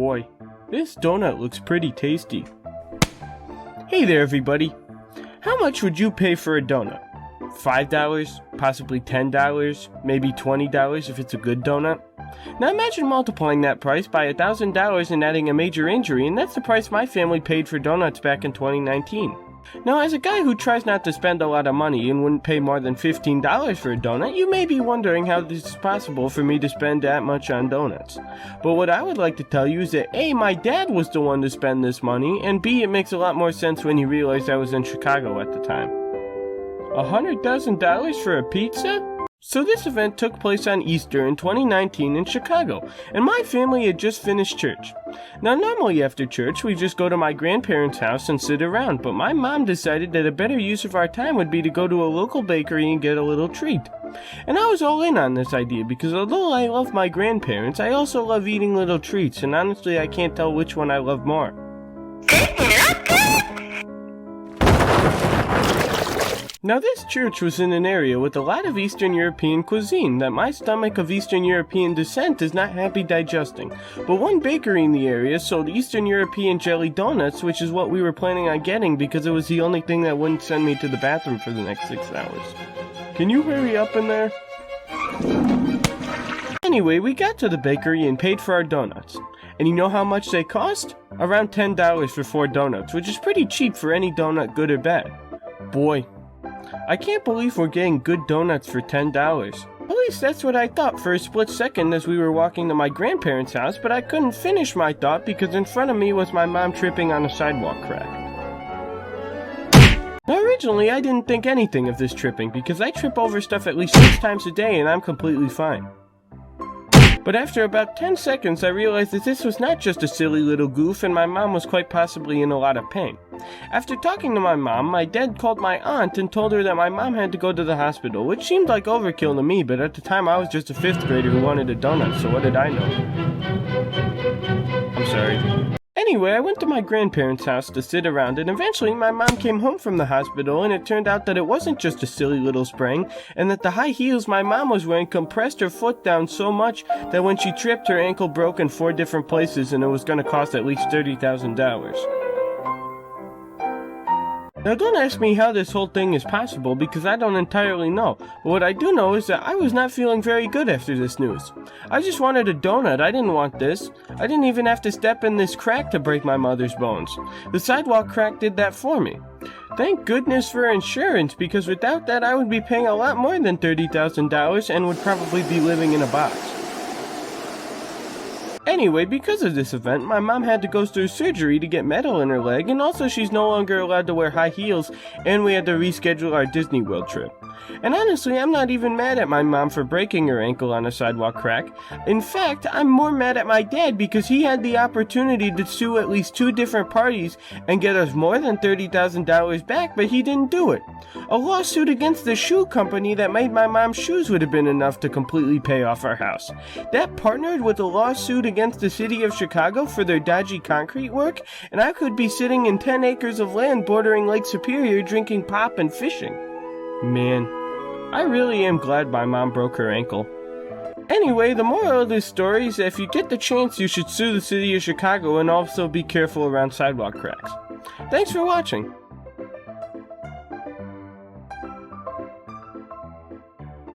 Boy, this donut looks pretty tasty. Hey there everybody. How much would you pay for a donut? $5, possibly $10, maybe $20 if it's a good donut? Now imagine multiplying that price by $1,000 and adding a major injury, and that's the price my family paid for donuts back in 2019. Now, as a guy who tries not to spend a lot of money and wouldn't pay more than $15 for a donut, you may be wondering how this is possible for me to spend that much on donuts. But what I would like to tell you is that A, my dad was the one to spend this money, and B, it makes a lot more sense when he realized I was in Chicago at the time. $100,000 for a pizza? So this event took place on Easter in 2019 in Chicago, and my family had just finished church. Now normally after church we just go to my grandparents' house and sit around, but my mom decided that a better use of our time would be to go to a local bakery and get a little treat. And I was all in on this idea because although I love my grandparents, I also love eating little treats, and honestly I can't tell which one I love more. Now this church was in an area with a lot of Eastern European cuisine that my stomach of Eastern European descent is not happy digesting, but one bakery in the area sold Eastern European jelly donuts, which is what we were planning on getting because it was the only thing that wouldn't send me to the bathroom for the next 6 hours. Can you hurry up in there? Anyway, we got to the bakery and paid for our donuts. And you know how much they cost? Around $10 for 4 donuts, which is pretty cheap for any donut, good or bad. Boy, I can't believe we're getting good donuts for $10. At least that's what I thought for a split second as we were walking to my grandparents' house, but I couldn't finish my thought because in front of me was my mom tripping on a sidewalk crack. Now originally I didn't think anything of this tripping because I trip over stuff at least 6 times a day and I'm completely fine. But after about 10 seconds I realized that this was not just a silly little goof and my mom was quite possibly in a lot of pain. After talking to my mom, my dad called my aunt and told her that my mom had to go to the hospital, which seemed like overkill to me, but at the time I was just a 5th grader who wanted a donut, so what did I know? I'm sorry. Anyway, I went to my grandparents' house to sit around, and eventually my mom came home from the hospital, and it turned out that it wasn't just a silly little sprain, and that the high heels my mom was wearing compressed her foot down so much that when she tripped, her ankle broke in 4 different places, and it was going to cost at least $30,000. Now don't ask me how this whole thing is possible because I don't entirely know, but what I do know is that I was not feeling very good after this news. I just wanted a donut, I didn't want this. I didn't even have to step in this crack to break my mother's bones. The sidewalk crack did that for me. Thank goodness for insurance because without that I would be paying a lot more than $30,000 and would probably be living in a box. Anyway, because of this event, my mom had to go through surgery to get metal in her leg, and also she's no longer allowed to wear high heels, and we had to reschedule our Disney World trip. And honestly, I'm not even mad at my mom for breaking her ankle on a sidewalk crack. In fact, I'm more mad at my dad because he had the opportunity to sue at least 2 different parties and get us more than $30,000 back, but he didn't do it. A lawsuit against the shoe company that made my mom's shoes would have been enough to completely pay off our house. That partnered with a lawsuit against the city of Chicago for their dodgy concrete work, and I could be sitting in 10 acres of land bordering Lake Superior drinking pop and fishing. Man, I really am glad my mom broke her ankle. Anyway, the moral of this story is that if you get the chance, you should sue the city of Chicago and also be careful around sidewalk cracks. Thanks for watching.